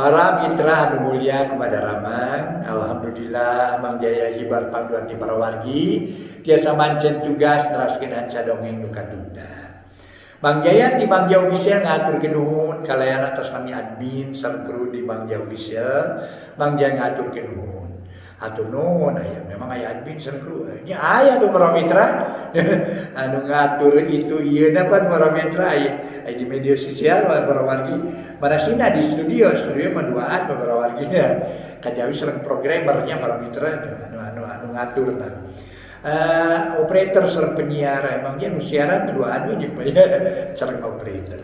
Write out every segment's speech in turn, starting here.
Para mitra anu mulia kepada Ramang, alhamdulillah Mang Jaya hibar panduan di para wargi, tiasa mancen tugas neraskeun hanca dongeng nu katunda. Mang Jaya di Mang Jaya Official ngatur nuhun kalayan atas nami admin sareng kru di Mang Jaya Official, Mang Jaya ngatur nuhun. Atur nuhun aya memang aya admin sareng kru. Nya aya tuh para mitra anu ngatur itu ieu dapat para mitra aya di media sosial para wargi. Marasina di studio mah duaan para warginya. Kajawi sareng programmernya para mitra anu ngaturna. Operator sareng penyiar emangnya nu siaran duaan we jeung sareng operator.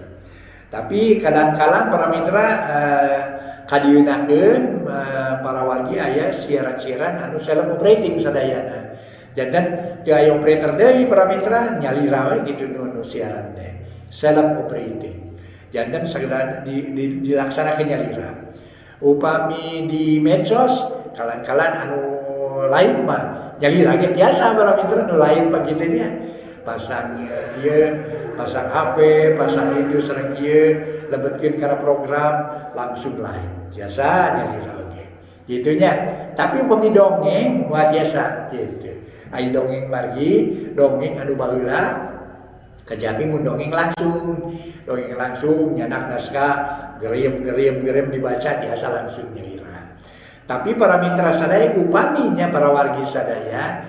Tapi kadang-kadang para mitra kadieunankeun para wargi aya siaran-siaran anu self operating sadayana. Janten teu aya operator deui para mitra nyalira we kitu nu siaran teh. Self operating. Janten sagala dilaksanakeun nyalira. Upami di medsos kalan-kalan anu lain mah nyalira ge biasa para mitra nu lain pakitu nya. Pasang ieu, pasang HP, pasang itu sareng ieu, lebetkeun kana program langsung lain. Biasa nyalira oge. Kitu nya. Tapi upami dongeng moal biasa kitu. Ai dongeng margi, dongeng anu baheula kajabi mun dongeng langsung nyanak naskah gerem dibaca biasa langsung nyalira. Tapi para mitra sadaya upaminya para wargi sadaya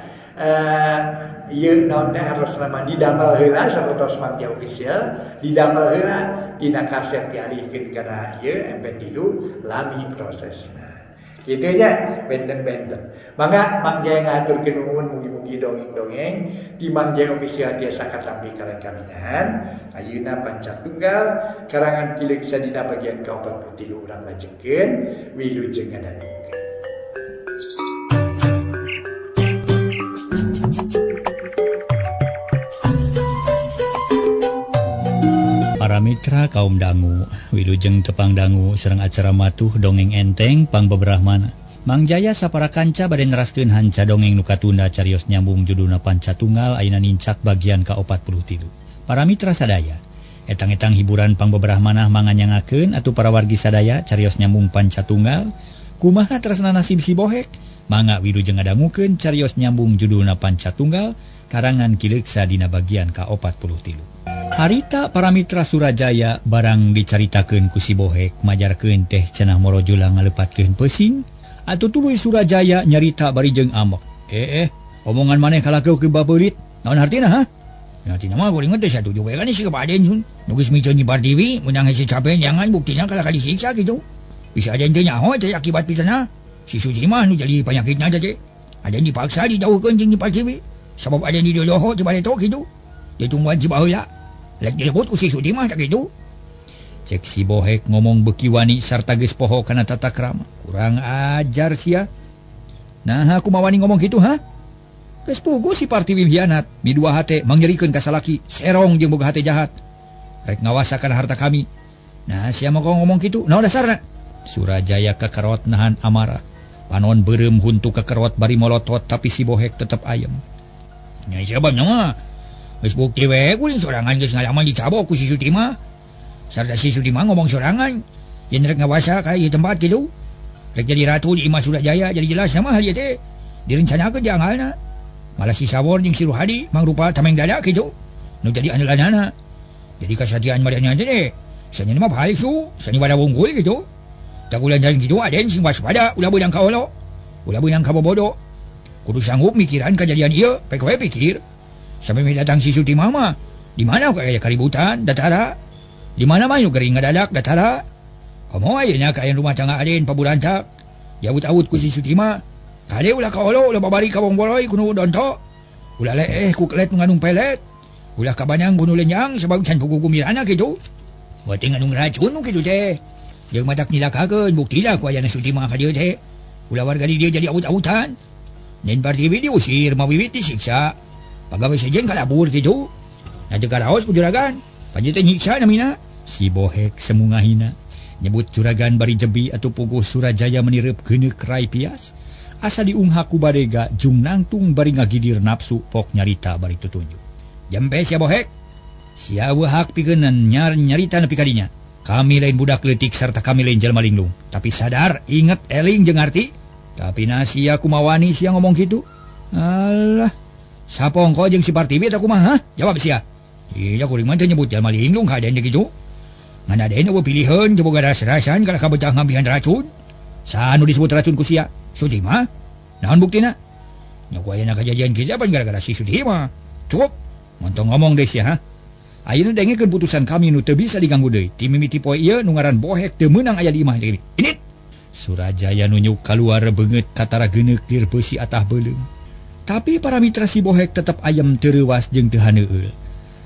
ieu naon teh harus nama didamel heula sapertos Mang Jaya Official, didamel heula dina kaset dialihkeun kana ieu MP3 lami prosesna. Kitu nya benten-benten. Mangga Mang Jaya ngaturkeun nuhun mugi-mugi dongeng-dongeng di Mang Jaya Official tiasa katampi kalian kamingan. Ayeuna Pancatunggal karangan Kileuk Sadina bagian ka-43 urang lajengkeun wilujeng ngadangukeun. Para mitra kaum dangu, wilujeng tepang dangu sareng acara matuh dongeng enteng pangbeberahmana. Mang Jaya sapara kanca bade neraskeun hanca dongeng nu katunda carios nyambung judulna Pancatunggal ayeuna nincak bagian ka-43. Para mitra sadaya, etang-etang hiburan pangbeberahmana manganyangakeun atuh para wargi sadaya carios nyambung Pancatunggal, kumaha tresnana si Bohek? Mangga wilujeng ngadangukeun carios nyambung judulna Pancatunggal karangan Kileuk Sadina bagian ka-43. Harita para mitra Surajaya barang dicaritakeun ku si Bohek majarkeun teh cenah Morojula ngalepatkeun pesing atuh tuluy Surajaya nyarita bari jeung amok. Omongan maneh kalakeu ke babeurit. Naon hartina ha? Artina mah kuring teh satuju we kan si kapaden sun. Nu geus miceun di bar TV menang hese cape jangan buktinya kalak disiksa gitu. Bisa ada teh nyaho teh akibat pitana. Si Suji mah nu jadi panyakitna teh. Ada dipaksa dijauhkeun jeung di bar TV. Sabab ada di dodoho di bareto gitu. Ditungguan si baheula. Lek dilebut ku si Sudi mah tak gitu. Cek si Bohek ngomong beki wani sarta geus poho kana tata krama. Kurang ajar sia. Nah aku mawani ngomong gitu ha? Geus puguh si Partiwi hianat, midua hate mangyerikeun ka salaki, serong jeung boga hate jahat. Rek ngawasakan harta kami. Nah sia mah ngomong gitu, naon dasarna? Surajaya kakerot nahan amarah. Panon beureum huntu kakerot bari molotot tapi si Bohek tetep ayem. Nya sababna mah geus bukti we kuring sorangan geus ngalaman dicabok ku si Sudi mah. Sarta si Sudi mah ngomong sorangan. Yen rek ngawasa ka ieu tempat kitu. Rek jadi ratu di Imah Surajaya jadi jelas mah hal ieu teh direncanakeun di angalna. Malah si Sabor jeung si Ruhadi mangrupa tameng dada kitu. Nu jadi aneulanana. Jadi kasatian madanya teh sanya mah palsu, sanya bada wunggul kitu. Tak ulah jalan kitu aden sing waspada ulah beunang ka olo. Ulah beunang ka bobodo. Kudu sanggup mikiran kejadian ieu, pek we pikir. Sampai mi datang si Suti mama, di mana kaya kaributan, datara? Di mana mah yuk gering ngadadak, datara? Komo ayeuna ka rumah tangga aden paburantak. Yaut-aut ku si Suti mah. Kade ulah ka olo, ulah babari ka bongboloy kuno donto. Ulah leeh ku kelet ngandung pelet. Ulah ka banang kuno lenyang sabab can pugu kumirana kitu. Wate ngandung racun kitu teh. Jeung madak nilakakeun buktilah ku ayana Suti mah ka dieu teh. Ulah warga di dieu jadi aut-autan. Nen Partiwi diusir, mawiwit disiksa. Pagawe sejen kalabur gitu. Nanti karaos ku juragan. Panjit nyiksa namina. Si Bohek semungahina. Nyebut juragan bari jebi atau puguh Surajaya menireup geuneuk rai pias. Asa diungha ku badega jung nangtung bari ngagidir nafsu pok nyarita bari tutunjuk. Jempe sia Bohek. Sia wehak pikeun nyarita nepi ka dinya. Kami lain budak leutik sarta kami lain jelema linglung. Tapi sadar, inget eling jeung arti. Tapi nasia kumawani sia ngomong kitu. Alah, sapongko jeung si Partibi eta kumaha? Jawab sia. Iya kuring mah teu nyebut jelema linglung kaden kitu. Ngan aden eueuh piliheun teu boga ras-rasan kana kabecah ngambihan racun. Sanu disebut racun ku sia? Sutima? Naon buktina? Nya ku ayeuna kejadian kieu pan gara-gara si Sutima. Cukup. Montong ngomong deui sia, ha. Ayeuna dengekeun putusan kami nu teu bisa diganggu deui. Ti mimiti poe ieu nu ngaran Bohek teu meunang aya di imah deui. Ini Surajaya nunjuk kaluar beungeut katara geuneuk lir beusi atah beuleum. Tapi para mitra si Bohek tetep ayem teu reuwas jeung teu haneueul.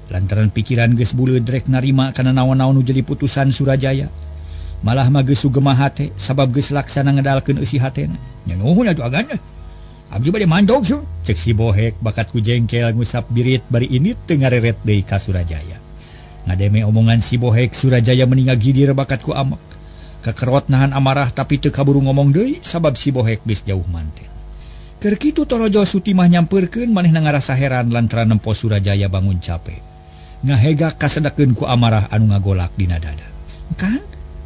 Lantaran pikiran geus buleud rek narima kana naon-naon nu jadi putusan Surajaya. Malah mah geus sugemah hate sabab geus laksana ngedalkeun eusi hatena. Nya nuhun atuh agan. Abdi bade mandog su. Cek si Bohek bakat ku jengkel ngusap birit bari init teu ngareret deui ka Surajaya. Ngademe omongan si Bohek, Surajaya meninga gidir bakat ku amak. Kekerot nahan amarah tapi teu kaburu ngomong deui sabab si Bohek geus jauh manten. Keur kitu torojo Sutimah nyampeurkeun manehna ngarasa heran lantaran nempo Surajaya bangun capek. Ngahegak kasedekeun ku amarah anu ngagolak dina dada. Kang,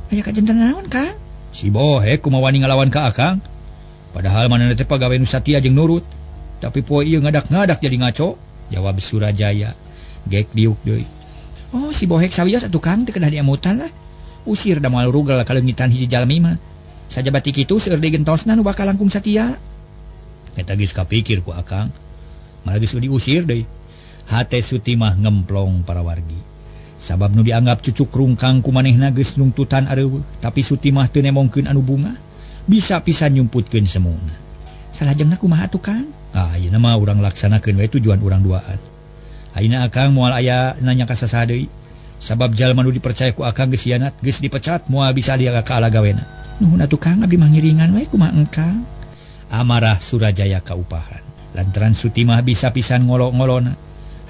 aya kajanten naon, Kang? Si Bohek kumawani ngalawan ka Akang. Padahal manehna teh pagawe nu satia jeung nurut. Tapi poe ieu ngadak-ngadak jadi ngaco. Jawab Surajaya. Gek diuk deui. Oh, si Bohek sawios atuh Kang teu kedah diemutan lah. Usir da moal rugel kaleungitan hiji jalmi mah. Sajabati kitu seueur deui gentosna nu bakal langkung satia. Eta geus kapikir ku Akang. Malah geus diusir deui. Hate Sutimah ngemplong para wargi. Sabab nu dianggap cucuk rungkang ku manehna geus nungtutan areueuh, tapi Sutimah teu nemongkeun anu bunga. Bisa pisan nyumputkeun semuna. Salajengna kumaha atuh Kang? Ayeuna mah urang laksanakeun we tujuan urang duaan. Ayeuna Akang moal aya nanya ka sasaha deui. Sabab jalma nu dipercaya ku Akang geus hianat, geus dipecat moal bisa dia ka alagawena. Nuhun atuh Kang, abdi mah ngiringan we kumaha engkang. Amarah Surajaya kaupahan. Lantaran Sutimah bisa pisan ngolo-ngolona.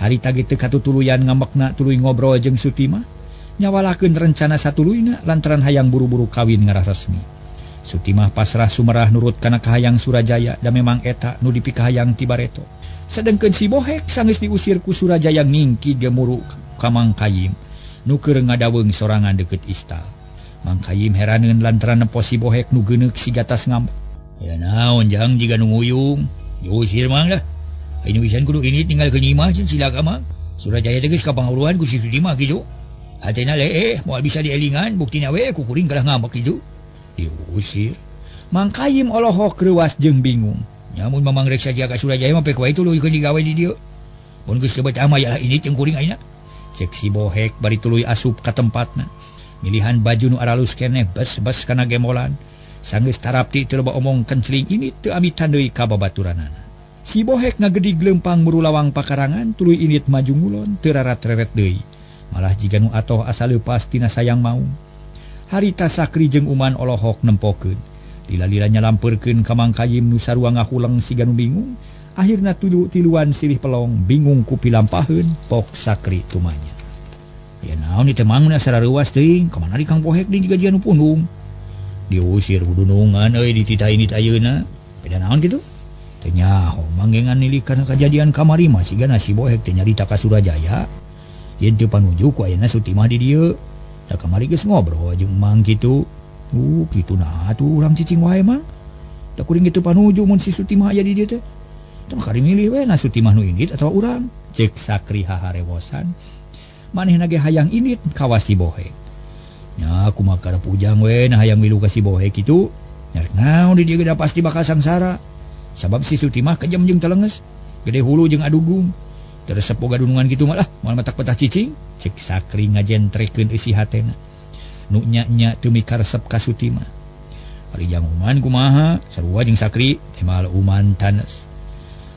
Harita ge teu katutuluyan ngambekna tuluy ngobrol jeung Sutimah. Nyawalakeun rencana satuluyna lantaran hayang buru-buru kawin ngarah resmi. Sutimah pasrah sumerah nurut kana kahayang Surajaya da memang eta nu dipikahayang ti bareto. Sedengkeun si Bohek sanggeus diusir ku Surajaya ngingki gemuru ka Mang Kayim nu keur ngadaweung sorangan deukeut istal. Mang Kayim heraneun lantaran nempo si Bohek nu geuneuk siga tas ngambek. Ya naon jang jiga nu nguyung. Diusir Mang dah. Ayeuna pisan kudu ini tinggal ke Nyimah cen silakan Mang. Surajaya teh geus kapangaruhan ku si Sutimah kitu. Hatena lee moal bisa dielingan buktina we ku kuring kadah ngambek kitu. Diusir. Mang Kayim olohok reuwas jeung bingung. Nyamun mamang rek saja ka Surajaya mah pek wae tuluykeun digawe di dieu. Mun geus kebeca mah yalah ini jeung kuring ayeuna. Cek si Bohek bari tuluy asup ka tempatna. Milihan baju nu aralus keneh bes-bes kana gemolan. Sanggeus tarapti teu loba omong kencling ini teu amitan deui ka babaturanana. Si Bohek ngagedig lempang muru lawang pakarangan tuluy init maju ngulon teu rarat-reret deui. Malah jiga nu atoh asa leupas tina sayang maung. Harita Sakri jeung Uman olohok nempokeun. Lila-lila nyalampurkeun ka Mang Kayim nu sarua ngahuleng siga nu bingung. Akhirna tiluan silih pelong bingung ku pilampaheun pok Sakri tumanya. Ya naon ieu teh Mang mun asa reuwas teuing, ka mana di Kang Bohek deui jiga dia nu pundung. Diusir hudunungan euy dititah-init ayeuna. Beda naon kitu? Teu nyaho manggengan nilih kana kajadian kamari mah sigana si Bohek teh nyarita ka Surajaya. Yen teu panuju ku ayeuna Sutimah di dieu. Da kamari geus ngobrol jeung Mang kitu. Kitu nah atuh urang cicing wae Mang. Da kuring kitu panuju mun si Sutimah aya di dieu teh. Teu kari milih we na Sutimah nu indit atawa urang. Cek Sakri haharewosan. Manehna ge hayang indit kawas si Bohek. Nya kumaha kada pujang we nah hayang milu ka si Bohek kitu. Nyarek naon di dieu ge da pasti bakal sangsara. Sabab si Sutimah kejem jeung telenges. Gede hulu jeung adugung. Teresep boga dunungan kitu mah lah moal matak petah cicing. Cek Sakri ngajentrekeun eusi hatena. Nu nya-nya teu mikaresep ka Sutimah. Ari jang Uman kumaha? Sarua jeung Sakri teh mal Uman tanes.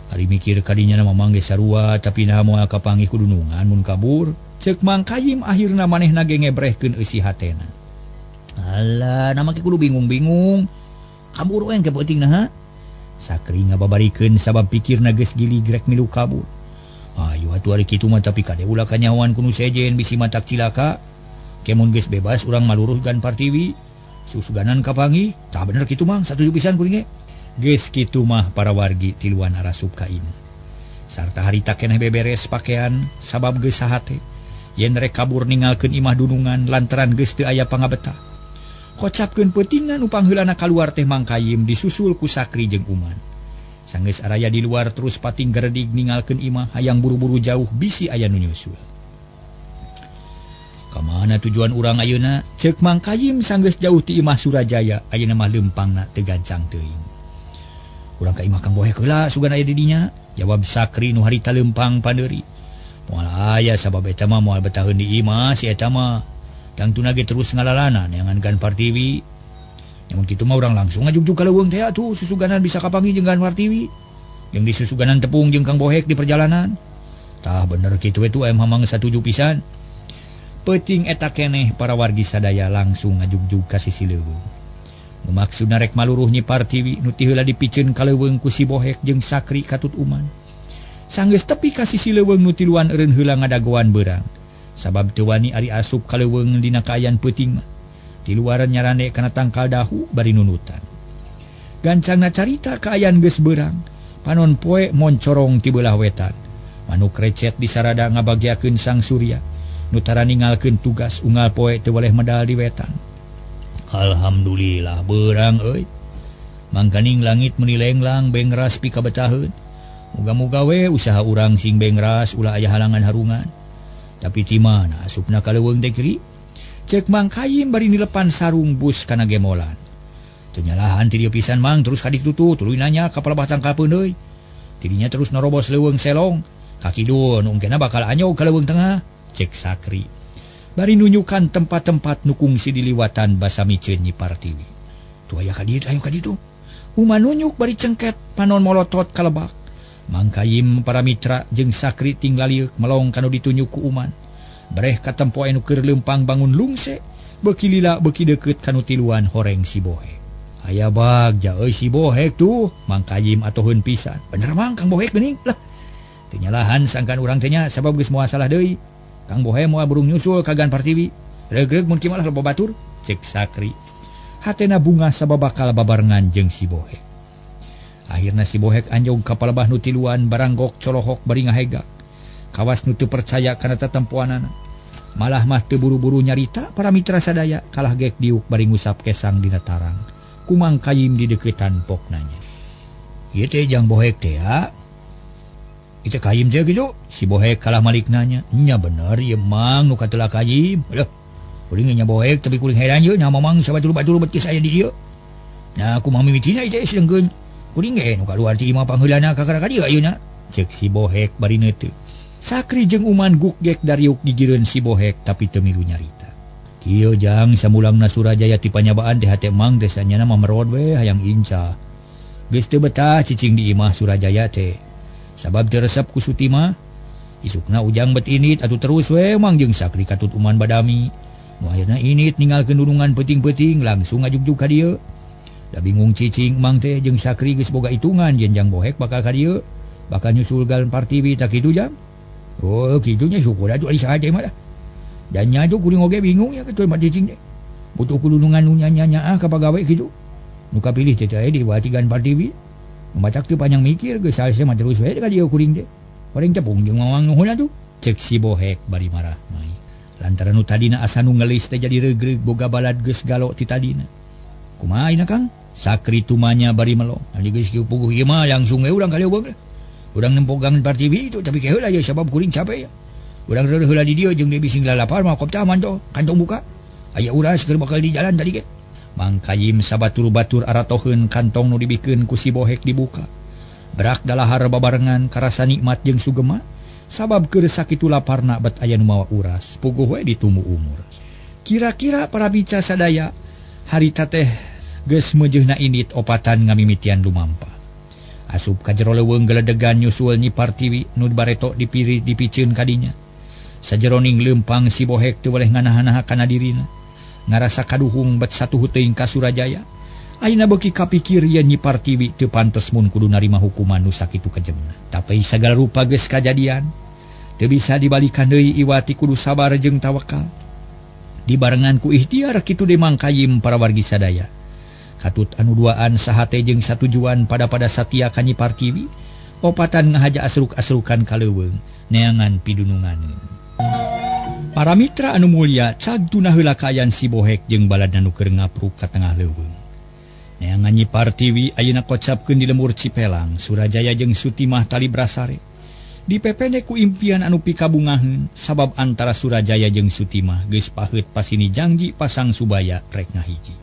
Ari mikir kadinya na mamang ge sarua tapi naha moal kapanggih ku dunungan mun kabur. Cek Mang Kayim akhirna manehna ge ngebrehkeun eusi hatena. Alah, nama ke kudu bingung-bingung. Kabur we engke penting naha? Sakri ngababarikeun sabab pikirna geus gilig rek milu kabur. Ayo atuh ari kitu mah tapi kade ulah kanyahoan kudu sejen bisi matak cilaka. Kemun geus bebas urang maluruhkeun Partiwi. Susuganan kapanggih, tah bener kitu Mang, satuju pisan kuring ge. Geus kitu mah para wargi tiluan arasup ka imah. Sarta harita keneh beberes pakaian sabab geus sahate. yen rek kabur ninggalkeun imah dunungan lantaran geus teu aya pangabetah. Kocapkeun peuting anu pangheulana kaluar teh Mang Kayim disusul ku Sakri jeung Uman. Sanggeus araya di luar terus pating geredig ninggalkeun imah hayang buru-buru jauh bisi aya nu nyusul. Kamana tujuan urang ayeuna? Ceuk Mang Kayim sanggeus jauh ti imah Surajaya, ayeuna mah leumpangna teu gancang teuing. Urang ka imah Kang Bohek heula sugan aya di dinya, jawab Sakri nu harita leumpang pandeuri. Moal aya sabab eta mah moal betaheun di imah si eta mah tangtuna ge terus ngalalana neangan Partiwi. Namun kitu mah urang langsung ngajugjug ka leuweung teh atuh susuganan bisa kapanggih jeung Partiwi. Yang di susuganan tepung jeung Kang Bohek di perjalanan. Tah bener kitu we tu mamang satuju pisan. Peuting eta keneh para wargi sadaya langsung ngajugjug ka sisi leuweung. Nu maksudna rek maluruh Nyi Partiwi nu ti heula dipikeun ka leuweung ku si Bohek jeung Sakri katut Uman. Sanggeus tepi ka sisi leuweung nu tiluan eureun heula ngadagoan beurang. Sabab teu wani ari asup ka leuweung dina kaayaan peuting mah. Ti luaran nyarane kana tangkal dahu bari nunutan. Gancangna carita kaayaan geus beurang. Panon poe moncorong ti beulah wetan. Manuk recet disarada ngabagiakeun Sang Surya. Nutara ninggalkeun tugas unggal poe teu boleh medal di wetan. Alhamdulillah beurang euy. Mangkaning langit meuni lenglang bengras pikabetaheun. Muga-muga we usaha urang sing bengras ulah aya halangan harungan. Tapi ti mana asupna ka leuweung teh kiri? Ceuk Mang Kayim bari nilepan sarung bus kana gemolan. Teu nyalahan ti dieu pisan Mang terus kadik tutu tuluy nanya ka palebah tangkapeun deui. Tidinya terus narobos leuweung selong. Kaki dua nu engkena bakal anyog ka leuweung tengah. Cek Sakri bari nunjukan tempat-tempat nu kungsi diliwatan basa miceun Nyi Partiwi. Tu aya ka dieu aya ka ditu. Uman nunjuk bari cengket panon molotot ka lebak. Mang Kayim para mitra jeung Sakri tinggal ieu melong kanu ditunjuk ku Uman. Bareh ka tempo anu keur leumpang bangun lungse beuki lila beuki deukeut kanu tiluan horeng si Bohek. Aya bagja euy si Bohek tuh. Mang Kayim atoheun pisan. Bener Mang Kang Bohek geuning lah. Teu nyalahan sangkan urang teh nya sabab geus moal salah deui. Kang Bohek moal burung nyusul kagan Partiwi. Regreg mun kieu mah loba batur, cek Sakri. Hatena bunga sababakal babarengan jeung si Bohek. Akhirna si Bohek anjog ka palebah nu tiluan baranggok colohok bari ngahegak. Kawas nu teu percaya kana tatempoanana. Malah mah teu buru-buru nyarita para mitra sadaya kalah gek diuk bari ngusap kesang dina tarang. Ku Mang Kayim di deukeutan poknanya. Ieu teh Jang Bohek teh ya. Itu Kayim teh gitu. Si Bohek kalah malik nanya. Nya bener ya Mang nu katelah Kayim. Aduh. Kuring nya Bohek tapi kuring heran ye nya mamang sabatul-batul betis aya di dieu. Nah aku mah mimitina ieu teh sedengkeun. Kuring ge nu kaluar ti imah pangheulana ka ka dieu ayeuna. Cek si Bohek bari neuteu. Sakri jeung Uman gukgek dariuk gigireun si Bohek tapi teu milu nyarita. Kieu Jang samulangna Surajaya ti panyabaan teh hate Mang teh sanyana mah merod we hayang inca. Geus teu betah cicing di imah Surajaya teh. Sabab teu resep ku Suti mah. Isukna ujang bet init atuh terus we Mang jeung Sakri katut Uman badami. Nu akhirna init ninggalkeun dunungan peuting-peuting langsung ngajugjug ka dieu. Da bingung cicing Mang teh jeung Sakri geus boga itungan yen Jang Bohek bakal ka dieu. Bakal nyusul gal Partiwi tak kitu Jang. Oh kitu nya syukur atuh ari saha teh mah dah. Dan nya tuh kuring oge bingung ya ketua mah cicing teh. Butuh kulunungan nu nya-nya ka pagawe kitu. Nu kapilih teh teh di watigan Partiwi. Matak teu panjang mikir geus salse mah terus we ka dieu kuring teh. Kuring tepung jeung mamang nuhun atuh. Cek si Bohek bari marah mai. Lantaran nu tadina asa nu ngelis teh jadi regreg boga balad geus galo ti tadina. Kumaha ayeuna Kang? Sakri tumanya bari melong. Ari geus kieu puguh ieu mah langsung we urang ka leuweung. Urang nempogang Partiwi itu tapi ke heula ya sabab kuring capek ya. Urang reureut heula di dieu jeung deui sing lalapar mah kopta aman to. Kantong buka. Aya uras keur bakal di jalan tadi ge. Mang Kayim sabatur-batur aratoheun kantong nu dibikeun ku si Bohek dibuka. Berak dalahar babarengan karasa nikmat jeung sugema. Sabab keur sakitu laparna bet aya nu mawa uras. Puguh we ditumu umur. Kira-kira para bica sadaya harita teh geus meujeuhna init opatan ngamimitian lumampa. Asup ka jero leuweung geledegan nyusul Nyi Partiwi nu bareto dipiri dipiceun kadinya. Sajeroning leumpang si Bohek teu boleh nganaha-naha kana dirina. Ngarasa kaduhung bet satuhu teuing ka Surajaya. Ayeuna beuki kapikir yen Nyi Partiwi teu pantes mun kudu narima hukuman nu sakitu kejemna. Tapi sagala rupa geus kajadian. Teu bisa dibalikan deui iwati kudu sabar jeung tawakal. Dibarengan ku ikhtiar kitu de Mang Kayim para wargi sadaya. Katut anu duaan sahate jeung satujuan pada satia ka Nyi Partiwi, opatan ngahaja asruk-asrukan ka leuweung neangan pidununganeun. Para mitra anu mulia cag tuna heula kaayaan si Bohek jeung balad nu keur ngapruk ka tengah leuweung. Neangan Nyi Partiwi ayeuna kocapkeun di lembur Cipelang, Surajaya jeung Sutimah tali brasare. Dipepene ku impian anu pikabungaheun sabab antara Surajaya jeung Sutimah geus paheut pasini janji pasang Subaya rek ngahiji.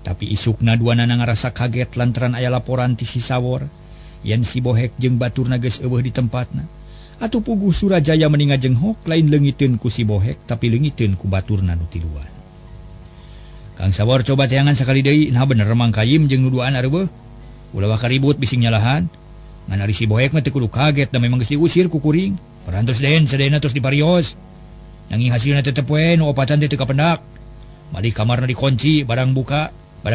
Tapi isukna duanana ngarasa kaget lantaran aya laporan ti si Sawor yen si Bohek jeung baturna geus eueuh di tempatna. Atuh puguh Surajaya meninga jenghok lain leungiteun ku si Bohek tapi leungiteun ku baturna nu tiluan. Kang Sawor coba teangan sakali deui nah bener Mang Kayim jeung nuduaan areueuh. Ulah waka ribut bising nyalahan. Ngan ari si Bohek mah teu kudu kaget da memang geus diusir ku kuring. Parantos den sadayana tos diparios. Nanging hasilna tetep we nu opatan teh teu kapendak. Mali kamarna dikunci, barang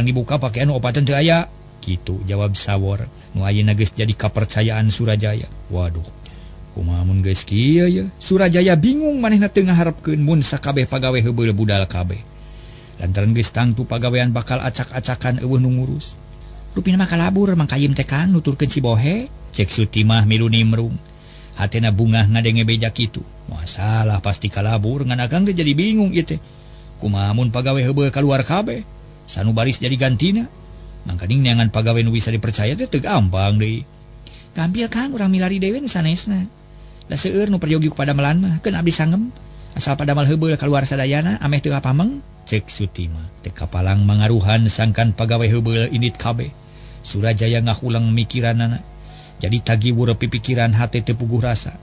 dibuka pakaian nu opatan teu aya. Kitu jawab Sawor. Nu ayeuna geus jadi kapercayaan Surajaya. Waduh. Kumaha mun geus kieu ye? Surajaya bingung manehna teu ngaharepkeun mun sakabeh pagawe heubeul budal kabeh. Lantaran geus tangtu pagawean bakal acak-acakan eueuh nu ngurus. Rupina mah kalabur Mang Kayim teh Kang nuturkeun si Bohek, cek Sutimah milu nimrung. Hatena bungah ngadenge beja kitu. Masalah pasti kalabur ngan Akang teh jadi bingung ieu teh. Kumaha mun pagawe heubeul kaluar kabeh? Sanubaris jadi gantina. Mangka ning neangan pagawe nu bisa dipercaya teh teu gampang deui. Gampil Kang urang milari dewe nu sanesna. Da seueur nu peryogi kepada melan mah keun abdi sangem. Asal padamal heubeul kaluar sadayana ameh teu apameng. Cek Sutimah teh kapalang mangaruhan sangkan pagawe heubeul indit kabeh. Surajaya ngahulang mikiranana. Jadi tagiwur pipikiran hate teu puguh rasa.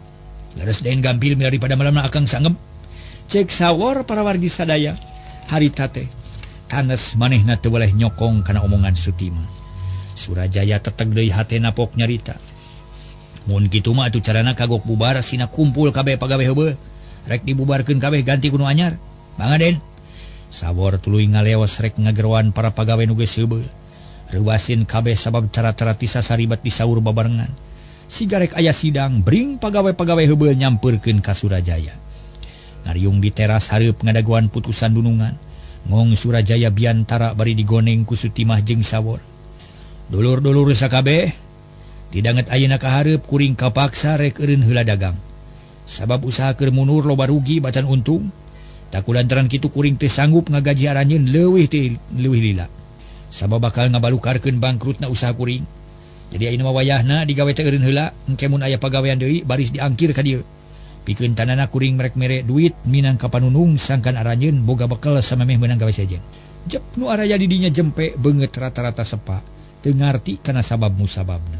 Leres daen gampil milari pada malam Akang sangem. Cek Sawor para wargi sadaya. Harita teh tanes manehna teu boleh nyokong kana omongan Sutimah. Surajaya teteg deui hatena pok nyarita. Mun kitu mah atuh carana kagok bubar sina kumpul kabeh pagawe heubeul. Rek dibubarkeun kabeh ganti ku nu anyar. Mangga Den. Sawor tuluy ngaleos rek ngageroan para pagawe nu geus heubeul. Reuasin kabeh sabab cara-cara tisa saribat disaur babarengan. Siga rek aya sidang bring pagawe-pagawe heubeul nyampeurkeun ka Surajaya. Ngariung di teras hareup ngadaguan putusan dunungan. Ngong Surajaya biantara bari digoneng ku Sutimah jeung Sawor. Dulur-dulur sakabeh tidanget ayeuna ka hareup kuring kapaksa rek eureun heula dagang. Sabab usaha keur munur loba rugi batan untung. Tak kulantaran kitu kuring teh sanggup ngagaji aranjeun leuwih lila. Sabab bakal ngabalukarkeun bangkrutna usaha kuring. Jadi ayeuna mah wayahna digawe teh eureun heula, engke mun aya pagawean deui baris diangkir ka dieu. Pikeun tanana kuring merek mere duit minang ka panunung sangkan aranjeun boga bekal samemeh meunang gawe sejen. Jep nu araya di dinya jempe beungeut rata-rata sepa, teu ngarti kana sabab musababna.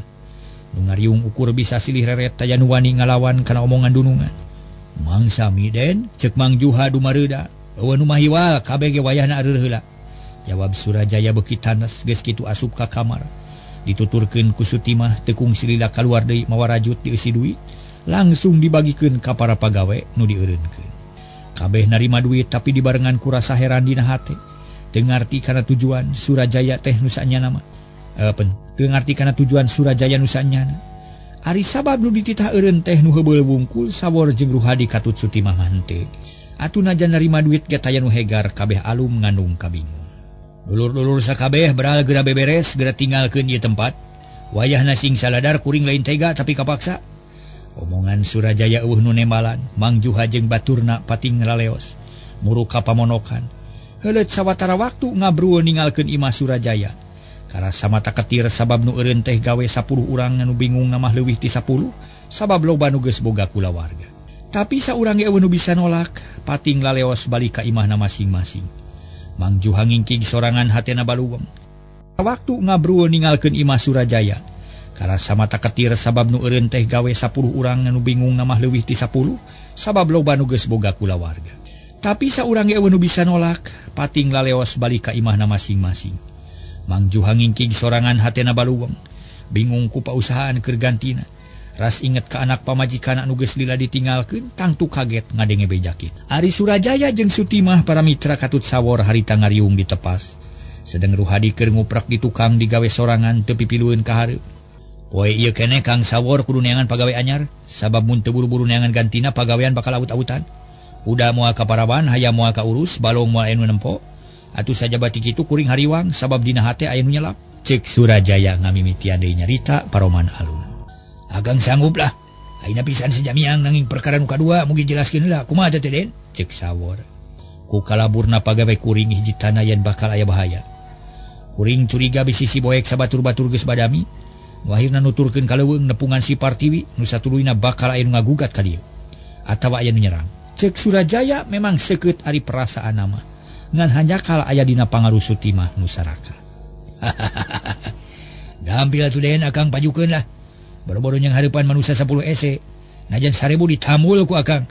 Nu ngariung ukur bisa silih reret taya nu wani ngalawan kana omongan dunungan. Mang sami Den, cek Mang Juha dumareuda. Eueuh nu mahiwal kabeh ge wayahna areureun heula. Jawab Surajaya beuki tanes geus kitu asup ka kamar. Dituturkeun ku Sutimah teu kung silila kaluar deui mawa rajut dieusi duit, langsung dibagikeun ka para pagawe nu dieureunkeun. Kabeh narima duit tapi dibarengan ku rasa heran dina hate. Teu ngarti kana tujuan Surajaya teh nu saenyana mah. Teu ngarti kana tujuan Surajaya nu saenyana. Ari sabab nu dititah eureun teh nu heubeul wungkul Sawor jeung Ruhadi katut Sutimah mah henteu. Atuh najan narima duit ge taya nu hegar kabeh alum ngandung kabingung. Dulur-dulur sakabeh beral geura beberes geura tinggalkeun ieu tempat. Wayahna sing saladar kuring lain tega tapi kapaksa. Omongan Surajaya eueuh nu nembalan, Mang Juha jeung baturna pating ngaleos. Muru ka pamonokan. Heuleut sawatara waktu ngabrueul ninggalkeun imah Surajaya. Karasa mata ketir sabab nu eureun teh gawe 10 urang anu bingung namah leuwih ti 10 sabab loba nu geus boga kulawarga. Tapi saurang ge eueuh nu bisa nolak, pating laleos balik ka imahna masing-masing. Mang Juha ngingkig sorangan hatena baluweng. Waktu ngabrueul ninggalkeun imah Surajaya. Karasa mata ketir sabab nu eureun teh gawe 10 urang anu bingung namah leuwih ti 10 sabab loba nu geus boga kulawarga. Tapi saurang ge eueuh nu bisa nolak, pating laleos balik ka imahna masing-masing. Mang Juha ngingkig sorangan hatena baluweng. Bingung ku pausahaan keur gantina. Ras inget ka anak pamajikan anu geus lila ditinggalkeun, tangtu kaget ngadenge bejakit. Ari Surajaya jeung Sutimah para mitra katut Sawor harita ngariung ditepas. Sedeng Ruhadi keur nguprak di tukang digawe sorangan teu pipilueun ka hareup. Poe ieu keneh Kang Sawor kudu neangan pagawe anyar, sabab mun teu buru-buru neangan gantina pagawean bakal awut-awutan. Udah moal ka parawan, hayam moal ka urus, balong moal anu nempo. Atuh saja bati kitu kuring hariwang sabab dina hate aya nu nyelap. Cek Surajaya ngamimitian deui nyarita paroman alun. Agang sanggup lah. Aina pisan sejamiang nanging perkara nu kadua mungkin jelaskeun heula kumaha teh Den cek Sawor. Ku kalaburna pagawe kuring hiji tanah yen bakal aya bahaya. Kuring curiga bisi si Boek sabatur-batur geus badami. Nu akhirna nuturkeun ka leuweung nepungan si Partiwi nu satuluyna bakal aya nu ngagugat ka dieu atawa aya nu nyerang. Cek Surajaya memang seukeut ari perasaan nama ngan hanjakal aya dina pangaruh Sutimah nu saraka. Gampil atuh Den akang pajukeun lah. Boro-boro yang harapan manusia 10 ese. Najan 1000 ditamul ku akang.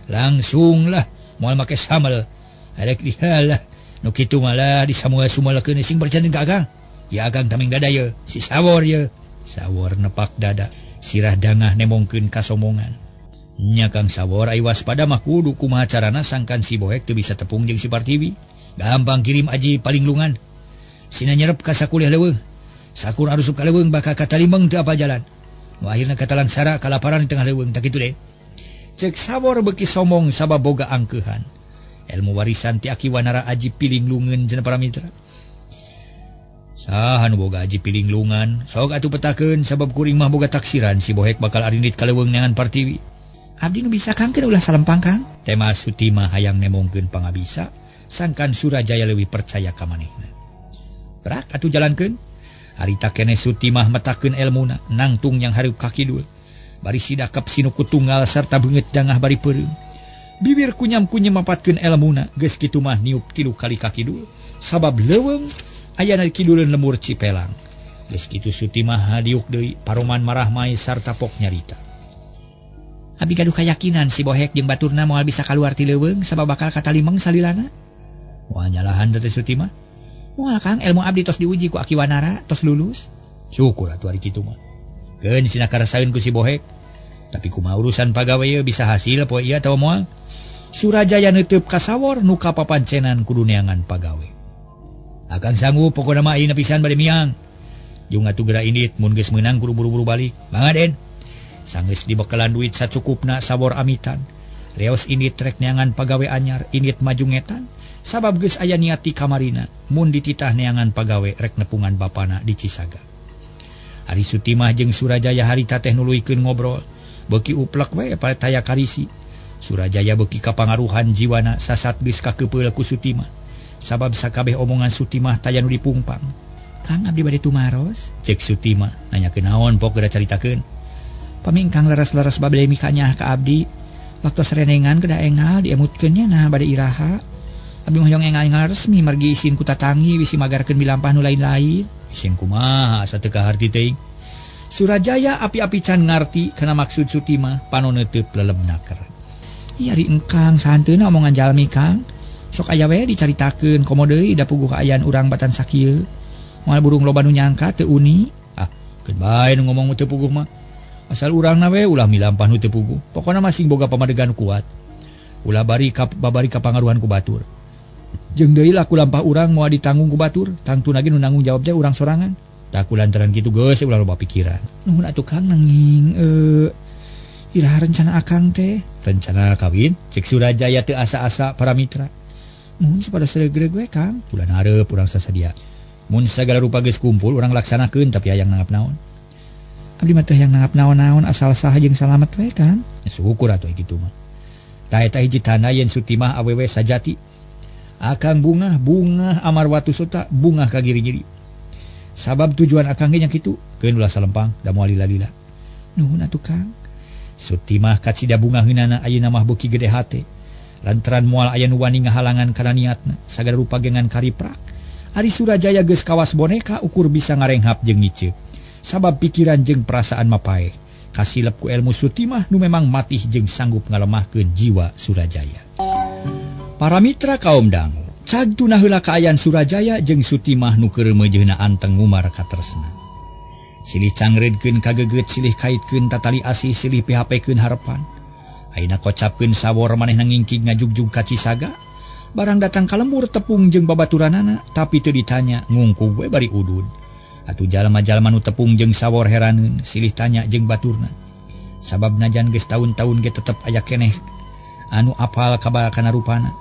Langsung lah moal make samel. Arek dihalah. Nu kitu malah disamua-sumalakeun sing bercanten ka akang. Ya akang taming dada ye, si Sawor ye. Sawor nepak dada, sirah dangah nemongkeun kasomongan. Nya Kang Sawor ai waspada mah kudu kumaha carana sangkan si Boek teu bisa tepung jeung si Partiwi. Gampang kirim aji palinglungan. Sina nyerep ka sakuliah leuweung. Sakur arusup ka leuweung bakal katalimeng teu apal jalan. Nu akhirna katalang sara kalaparan di tengah leuweung tak kitu Den. Cek Sawor beuki somong sabab boga angkeuhan. Ilmu warisan ti Aki Wanara aji pilinglungeun cenah para mitra. Saha nu boga aji pilinglungan, sok atuh petakeun sabab kuring mah boga taksiran si Boek bakal arindit ka leuweung neangan Partiwi. Abdi nu bisa kangkeun ulah salempang Kang. Tema Sutimah hayang nemongkeun pangabisa, sangkan Surajaya leuwih percaya ka manehna. Brak atuh jalankeun. Harita kene Sutimah metakeun elmuna nangtung yang hareup ka kidul. Bari sidakap sinuku tunggal sarta beungeut dangah bari peureum. Bibir kunyam-kunyem mapatkeun elmuna geus kitu mah niup 3 kali ka kidul sabab leuweung ayana di kiduleun lemur Cipelang. Geus kitu Sutimah hadiuk deui paroman marah mai sarta pok nyarita. Abi gaduh kayakinan si Boek jeung baturna moal bisa kaluar ti leuweung sabab bakal katalimeng salilana. Moal nyalahan teh Sutimah. Moal Kang ilmu abdi tos diuji ku Aki Wanara tos lulus. Syukur atuh ari kitu mah. Keun sina karasaeun ku si Boek. Tapi kumaha urusan pagawe ye bisa hasil poe ieu atawa moal. Surajaya neuteub ka Sawor nu kapapancenan kudu neangan pagawe. Akang sanggup pokona mah ayeuna pisan bade miang. Jeung atuh geura indit mun geus meunang kudu buru-buru balik. Mangga Den. Sanggeus dibekalan duit sacukupna Sawor amitan. Reos indit rek neangan pagawe anyar, indit maju ngetan. Sabab geus aya niat ti kamarina mun dititah neangan pagawe rek nepungan bapana di Cisaga. Ari Sutimah jeung Surajaya harita teh nuluykeun ngobrol, beuki uplek we taya karisi. Surajaya beuki kapangaruhan jiwana sasat geus kakepeul ku Sutimah. Sabab sakabeh omongan Sutimah taya nu dipungpang. Kang abdi bade tumaros, cek Sutimah nanyakeun naon pok geura caritakeun. Paming Kang leres-leres babele mikanya ka abdi. Waktu serenengan kedah engal diemutkeun nya nah bade iraha. Abi mah hoyong engal resmi margi isin ku tatangi wisi magarkeun milampah nu lain-lain. Isin kumaha asa teu kaharti teuing. Surajaya api-api can ngarti kana maksud Sutimah panon neuteub lelemnaker. Ieu ari engkang sahanteuna omongan jalmi Kang. Sok aya we dicaritakeun komo deui da puguh kaayaan urang batan sakieu. Moal burung loba nu nyangka teu uni. Ah, keun bae nu ngomong teu puguh mah. Asal urangna we ulah milampah nu teu puguh. Pokona masing boga pamadegan kuat. Ulah babari kapangaruhan ku batur. Jeung deui laku lampah urang moal ditanggung ku batur, tangtuna ge nu nanggung jawab teh urang sorangan. Tak kulantaran kitu geus ulah loba pikiran. Nuhun atuh Kang nanging iraha rencana akang teh? Rencana kawin? Cek Surajaya teu asa-asa para mitra. Mun sapada sregreg we Kang, bulan hareup urang sasadia. Mun sagala rupa geus kumpul urang laksanakeun tapi hayang nanggap naon. Abdi mah teh hayang nanggap naon-naon asal saha jeung salamet we Kang. Syukur atuh kitu mah. Ta eta hiji tanda yen Sutimah awewe sajati. Akang bunga amarwatu sota bunga ka giri-giri. Sabab tujuan akang ge nya kitu, keun ulah salempang da moal lila-lila. Nuhun atuh Kang. Sutimah katsida bunga heunana ayeuna mah beuki gede hate. Lantaran moal aya nu wani ngahalangan kana niatna, sagala rupa gengan kariprak. Ari Surajaya geus kawas boneka ukur bisa ngarenghap jeung ngiceu. Sabab pikiran jeung perasaan mapae. Kasilep ku ilmu Sutimah nu memang matih jeung sanggup ngalemahkeun jiwa Surajaya. Para mitra kaum dangu, cagtuna heula kaayaan Surajaya jeung Sutimah nu keur meujeuhna anteng ngumar katresna. Silih cangreudkeun kageget, silih kaitkeun tatali asih, silih PHP-keun harepan. Ayeuna kocapkeun Sawor manehna ngingking ngajugjug ka Cisaga. Barang datang ka lembur tepung jeung babaturanana, tapi teu ditanya ngungkug we bari udud. Atuh jalma-jalma nu tepung jeung Sawor heraneun, silih tanya jeung baturna. Sabab najan geus taun-taun ge tetep aya keneh anu apal kana rupana.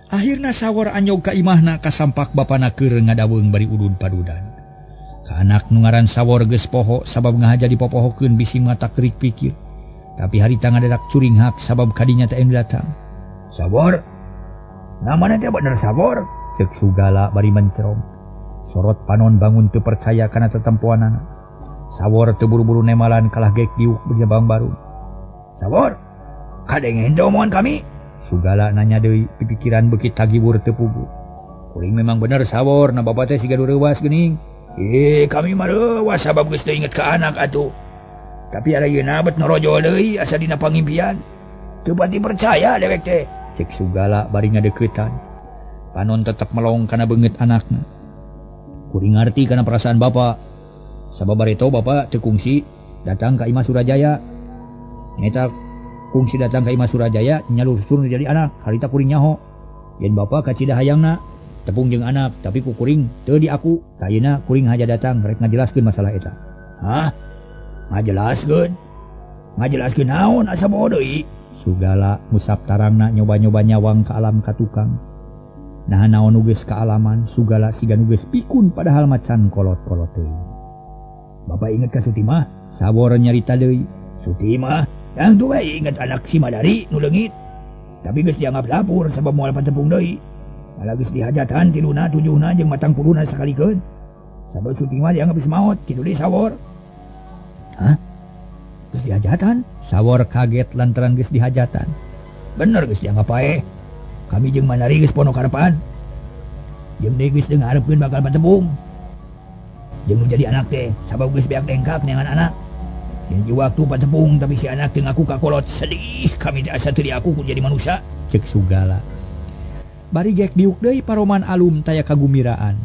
Akhirna Sawor anyog ka imahna kasampak bapana keur ngadaweung bari udud padudan. Ka anak nu ngaran Sawor geus poho sabab ngahaja dipopohokeun bisi mata kerik pikir. Tapi harita ngadadak curing hak sabab kadinya teu datang. Sabor. Namana teh bener sabor. Cek Sugala bari mencerong. Sorot Panon bangun teu percaya kana tetempoanana. Sabor teu buru-buru nemalan kalah gek diuk berjabang baru. Sabor. Kadeng henteu omongan kami. Sugala nanya deui pipikiran beuki tagibur teu pugu. Kuring memang bener Sabor, na bapa teh siga reuwas geuning. Kami mah reuwas sabab geus teu inget ka anak atuh. Tapi ada yeuna bet norojo deui asa dina pangimpian. Teu pati percaya dewek teh. Cek Sugala bari ngadeuketan. Panon tetep melong kana beungeut anakna. Kuring ngarti kana perasaan bapa. Sabab bareto bapa teu kungsi datang ka Imah Surajaya. Nyata kungsi datang ka Imah Surajaya nyalursur jadi anak, harita kuring nyaho. Yen bapa ka Cidahayangna tepung jeung anak, tapi ku kuring teu di aku. Tayina kuring haja datang rek ngajelaskeun masalah eta. Hah? Ngajelaskeun? Ngajelaskeun naon asa bodoh deui? Sugala musap tarangna nyoba-nyoba nyawang ka alam ka tukang. Nah naon nu geus kaalaman, Sugala siga nu geus pikun padahal macan kolot-kolot teuing. Bapak inget ka Sutimah? Sabor nyarita deui. Sutimah? Yang tu bae inget anak si Madari nu leungit. Tapi geus dianggap lapur sabab moal patepung deui. Malah geus dihajatan tiluna tujuhna jeung matang puluna sakalikeun. Sabab Sutimah dianggap geus maot, kitu deui Sabor. Hah? Geus dihajatan? Sabor kaget lantaran geus dihajatan. Bener geus dianggap paeh. Kami jeung Manari geus pono karepan. Jeung deui geus ngarepkeun bakal patepung. Jeung nu jadi anak teh sabab geus beak dengkak neangan anak. Jeung di waktu patepung tapi si anak teu ngaku kakolot, sedih kami teh asa teu diaku ku jadi manusia. Cek Sugala. Bari gek diuk deui paroman alum taya kagumiraan.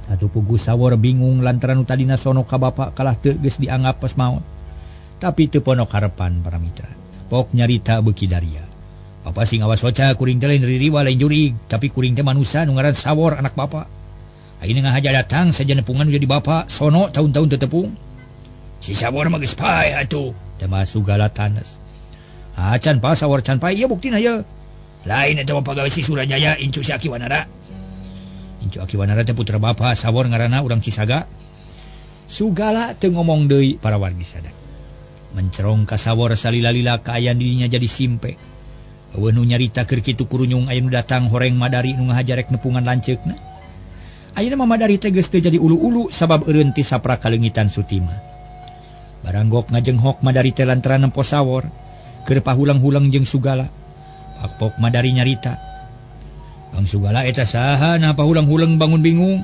Atuh pugu Sabor bingung lantaran nu tadina sono ka bapa kalah teu geus dianggap pas maot. Tapi teu pono karepan para mitra. Pok nyarita beuki Daria. Bapa sing awas waca kuring teh lain ririwa lain jurig, tapi kuring teh manusia nu ngaran Sabor anak bapa. Ayeuna ngahaja datang saja nepungan jadi bapa sono tahun-tahun teu tepung. Si Sabor mah geus paeh atuh, teh mah Sugala tanes. Can pa Sabor can paeh ieu buktina ieu. Lain eta mah pagawe si Surajaya Incu si Akiwanara. Incu Akiwanara teh putra bapa Sabor ngaranna urang Cisaga. Sugala teu ngomong deui para wargi sadaya. Mencerong ka Sabor salila-lila kaayaan dirinya jadi simpe. Eueuh nu nyarita keur kitu kurunyung aya nu datang horeng Madari nu ngahajarek nepungan lanceukna. Ayeuna mah Madari teh geus teu jadi ulu-ulu sabab eureun ti sapra kalengitan Sutimah. Baranggok ngajenghok Madari teh lantaran nempo Sabor keur pahulang-hulang jeung Sugala. Pakpok Madari nyarita. Kang Sugala eta saha na pahulang-hulang bangun bingung.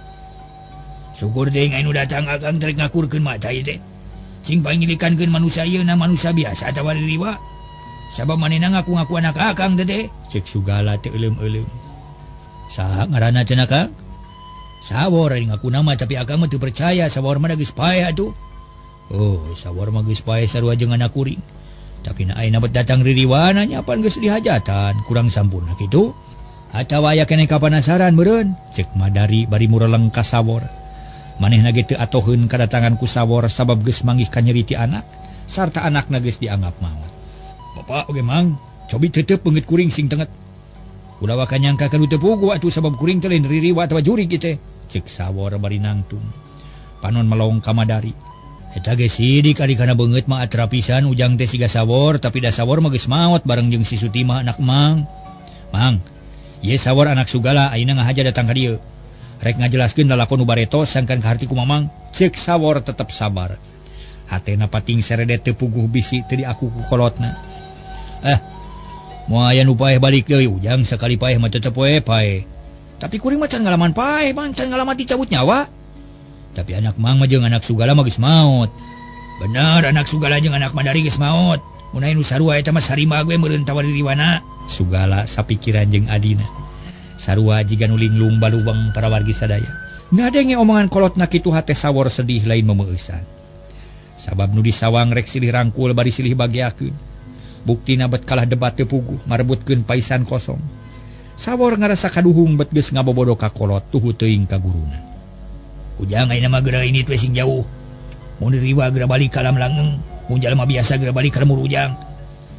Syukur deui anu datang akang trek ngakurkeun mata ieu teh. Sing pangilikankeun manusia ieu na manusia biasa atawa ririwa. Sabab manehna ngaku-ngaku anak akang teh. Cek Sugala teu euleum-euleum. Saha ngaranna cenah Kang? Sabor ari ngaku nama tapi akang mah teu percaya Sabor mah geus paeh atuh. Oh, Sabor mah geus paeh sarua jeung anak kuring. Tapi na ayeuna bet datang ririwana nyapan geus dihajatan, kurang sampurna kitu. Atawa aya keneh kapanasaran meureun? Cek Madari bari mureleng ka Sabor. Manehna ge teu atoheun kadatangan ku Sabor sabab geus manggih ka nyeri ti anak, sarta anakna geus dianggap maot. Bapak oge mang, cobi teuteup beungeut kuring sing teunget. Ulah waka nyangka kana teu pugu atuh sabab kuring teh lain ririwa atawa jurig ieu teh. Cek Sabor bari nangtung. Panon melong ka Madari. Eta ge sidik ari kana beungeut mah atra pisan ujang teh siga Sabor, tapi da Sabor mah geus maot bareng jeung si Sutimah anak Mang. Mang, ieu Sabor anak Sugala ayeuna ngahaja datang ka dieu. Rek ngajelaskeun lalakon nu bareto sangkan ka harti ku Mamang. Cek Sabor tetep sabar. Hatena pating seredet teu puguh bisi teu diaku ku kolotna. Moal aya nu paeh balik deui ujang sakali paeh mah tetep we paeh. Tapi kuring mah can ngalaman paeh, man can ngalaman dicabut nyawa. Tapi anak Mang mah jeung anak Sugala mah geus maot. Bener anak Sugala jeung anak Madari geus maot. Mun aya nu sarua eta mah sarima gue meureun tawar diriwana. Sugala sapikiran jeung adina. Sarua jiga nu linglung balubeng para wargi sadaya. Ngadenge omongan kolotna kitu hate Sabor sedih lain memeueusan. Sabab nu disawang rek silih rangkul bari silih bagiakeun. Buktina bet kalah debat teu puguh marebutkeun paisan kosong. Sabor ngarasa kaduhung bet geus ngabobodo ka kolot tuhu teuing ka guruna. Ujang ayeuna mah geura ini teh sing jauh. Mun diriwa geura balik ka alam langeung, mun jalma biasa geura balik ka lemur ujang.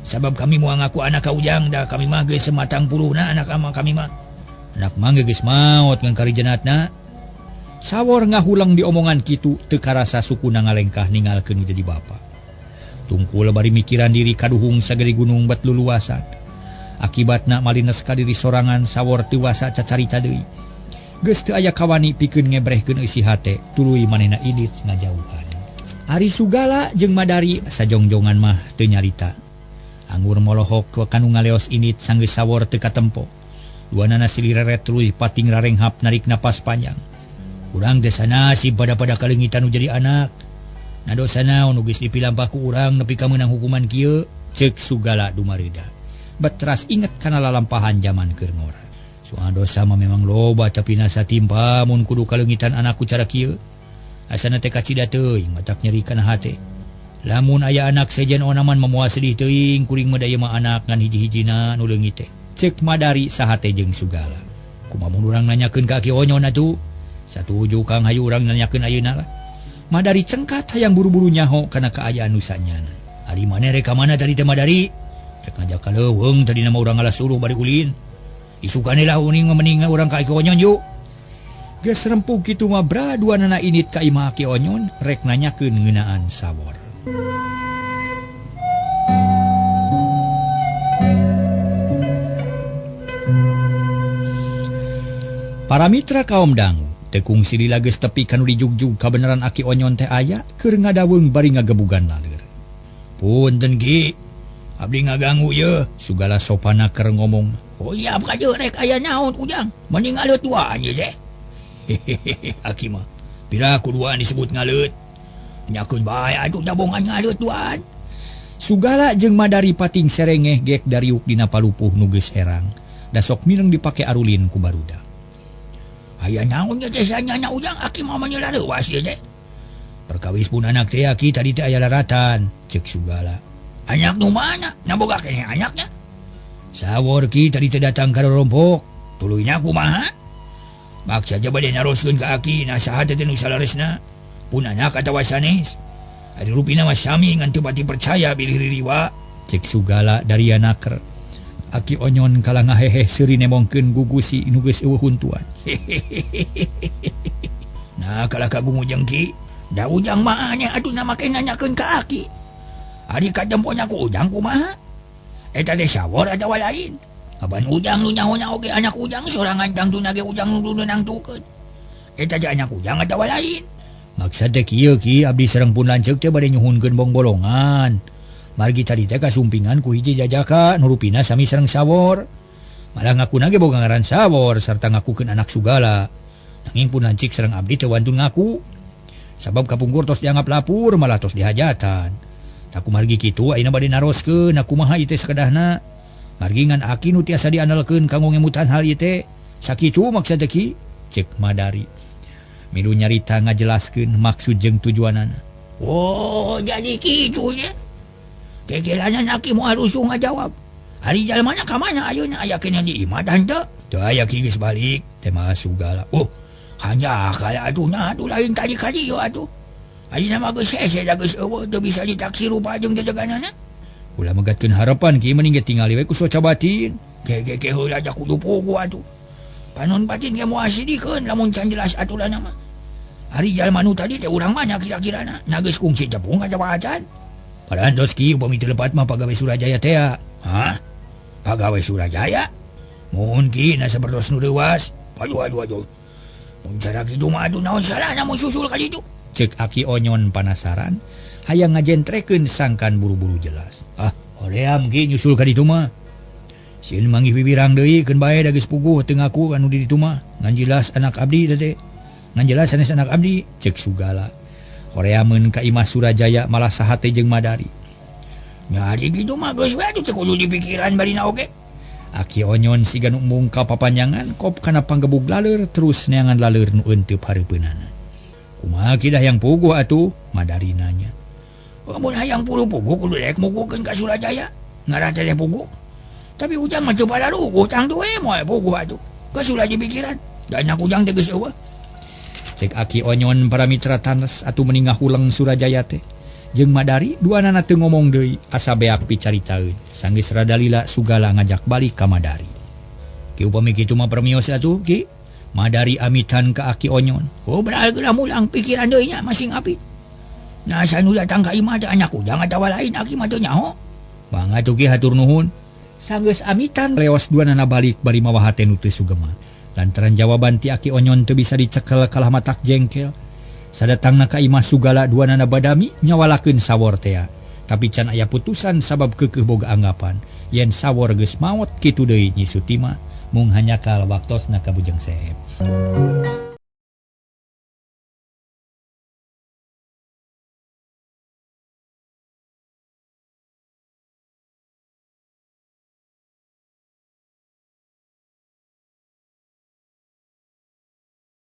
Sabab kami moal ngaku anak ka ujang da kami mah geus sematang puluhna anak ama kami mah. Anak mah geus maot ngan karijenatna. Sabor ngahulang di omongan kitu teu karasa sukuna ngalengkah ninggalkeun jadi bapa. Tungkul bari mikiran diri kaduhung sagede gunung bat luluasan. Akibatna malines ka diri sorangan sawor teu wasa cacarita deui. Geus teu aya kawani pikeun ngebrehkeun isi hate, tuluy manehna Init ngajauhan. Ari Sugala jeung Madari sajongjongan mah teu nyarita. Anggur molohok ke kanu ngaleos Init sanggeus sawor teu katempo. Duanana silih reret tuluy pating rarenghap narik napas panjang. Urang teh sana si pada-pada kalengitan nu jadi anak. Nadosana nu geus dipilampah ku urang nepi ka meunang hukuman kieu, ceuk Sugala dumareuda. Betras inget kana lalampahan zaman keur ngora. Soal dosa mah memang loba tapi nasa timpa mun kudu kalengitan anakku cara kieu. Asana teh kacida teuing matak nyeri kana hate. Lamun aya anak sejen onaman memoal sedih teuing kuring mah daya mah anak ngan hiji-hijina nu leungit teh. Ceuk Madari sahate jeung Sugala. Kumaha mun urang nanyakeun ka Ki Onyon atuh? Satuju Kang hayu urang nanyakeun ayeuna lah. Madari cengkat hayang buru-buru nyaho kana kaayaan nu sanyana. Ari maneh rek ka mana tadi teh Madari? Rek ngajak ka leuweung tadi nama urang ngalas suruh bari ulin. Isukane lah uning mening urang ka Ki Onyon yuk. Geus rempug kitu mah braduanana Init ka imah Ki Onyon rek nanyakeun ngeunaan sawor. Para mitra kaum dangu tekung silila geus tepi kanu dijugjug kabeneran Aki Onyon teh aya keur ngadaweung bari ngagebugan laleur. Punten Ki, abdi ngaganggu ye, Sugala sopana keur ngomong. Oh iya ka je rek aya naon ujang, mending ngaleut duaan ye teh. Hehehe Aki mah, pira kuduaan disebut ngaleut. Nyakeun bae atuh dabongan ngaleut duaan. Sugala jeung Madari pating serengeh gek dariuk dina palupuh nu geus herang, da sok mileng dipake arulin ku barudak. Aya naon ge teh sanyana ujang Aki mah menyela leuwas ye teh. Perkawis pun anak teh Aki tadi teh aya laratan, ceuk Sugala. Anak nu mana? Naboga keneh anaknya? Sawor Ki tadi teh datang ka rompok. Tuluyna kumaha? Mak saja bade naroskeun ka Aki nasaha teh nu salaresna. Pun anak atawa sanes. Ari rupina mah sami ngan teu pati percaya bilih ririwa, ceuk Sugala dari anaker. Aki Onyon kala ngahehe seuri nemongkeun gugusi nu geus eueuh huntuan. Nah kala kagungu jeung Ki, da ujang mah nya atuh na make nanyakeun ka Aki. Ari kademponya ku ujang kumaha? Eta teh sawor atawa lain? Kaban ujang nu nyaho-nyaho ge anak ujang sorangan tangtuna ge ujang nu nangtukeun. Eta teh anak ujang atawa lain? Maksud teh kieu Ki, abdi sareng pun lanceuk teh bade nyuhunkeun bong-bolongan. Margi tadi teh kasumpingan ku hiji jajaka nu rupina sami sareng sawor. Malah ngakuna ge boga ngaran sawor sarta ngakukeun anak Sugala. Nanging pun lancik sareng abdi teh wantun ngaku. Sabab kapungkur tos dianggap lapur malah tos dihajatan. Taku margi kitu ayeuna bade naroskeun kumaha ieu teh sakadahna. Margi ngan Aki nu tiasa diandalkeun kanggo ngemutan hal ieu teh. Sakitu maksud teh Ki, ceuk Madari. Milu nyarita ngajelaskeun maksud jeung tujuanana. Oh, jadi kitu nya. Kekelana Aki moal usuh ngajawab. Ari jalmana ka mana ayeuna aya keneh di imah tante? Teu aya Ki geus balik, teh mah Sugala. Oh, hanya kala atuh nah atuh lain tadi ka dieu atuh. Ari nama geus hese da geus eueuh teu bisa ditaksir rupa jeung jajaganana. Ulah megatkeun harapan Ki mending ge tingali we ku soca batin. Ke heula da kudu pugu atuh. Panon batin ge moal sidikeun lamun can jelas aturanna mah. Ari jalma nu tadi teh urang mana kira-kirana? Na geus kungsi jepung ngajawaacan. Padahal dos Ki upami teu lepat mah pagawe Surajaya teh. Hah? Pagawe Surajaya? Mun Ki na sapertos nu leuwas. Aduh. Mun cara kitu mah atuh naon salahna mun susul ka ditu? Ceuk Aki Onyon panasaran, hayang ngajentrekeun sangkan buru-buru jelas. Ah, hoream Ki nyusul ka ditu mah. Sieun manggih bibirang deui keun bae da geus puguh teu ngaku anu di ditu mah. Ngan jelas anak abdi teh. Ngan jelas sanes anak abdi, ceuk Sugala. Horeameun ka imah Surajaya malah sahate jeung Madari. Nyari kitu mah geus we atuh teu kudu dipikiran barina oge. Aki Onyon siga nu embung ka papanjangan kop kana panggebug laleur terus neangan laleur nu euteup hareupeunana. Kumaha Ki dah yang puguh atuh? Madari nanya. Mun hayang puguh kudu rek muguhkeun ka Surajaya. Ngaran teh puguh. Tapi ujang mah teu pada luguh tang teu we moal puguh atuh. Geus ulah dipikiran. Da anak ujang teh geus eueuh. Cek Aki Onyon para mitra tanes atuh mening ngahuleng Surajaya teh. Jeung Madari duanana teu ngomong deui asa beak picaritaeun. Sanggeus rada lila Sugala ngajak balik ka Madari. Ki upami kitu mah permios atuh Ki. Madari amitan ka Aki Onyon. Oh beral geura mulang pikiran deui nya masing apik. Nah sanu datang ka imah teh anakku jangan tawa lain aki mah teu nyaho. Bangga tuh ki hatur nuhun. Sanggeus amitan leos duanana balik bari mawa hate nu teu sugema. Lantaran jawaban ti aki onyon teu bisa dicekel kalah matak jengkel. Sadatangna ka imah sugala duanana badami nyawalakeun sawor teh. Tapi can aya putusan sabab keukeuh boga anggapan yen sawor geus maot kitu deui Nyi Sutima mung hanya kal waktosna ka Bujang Seep.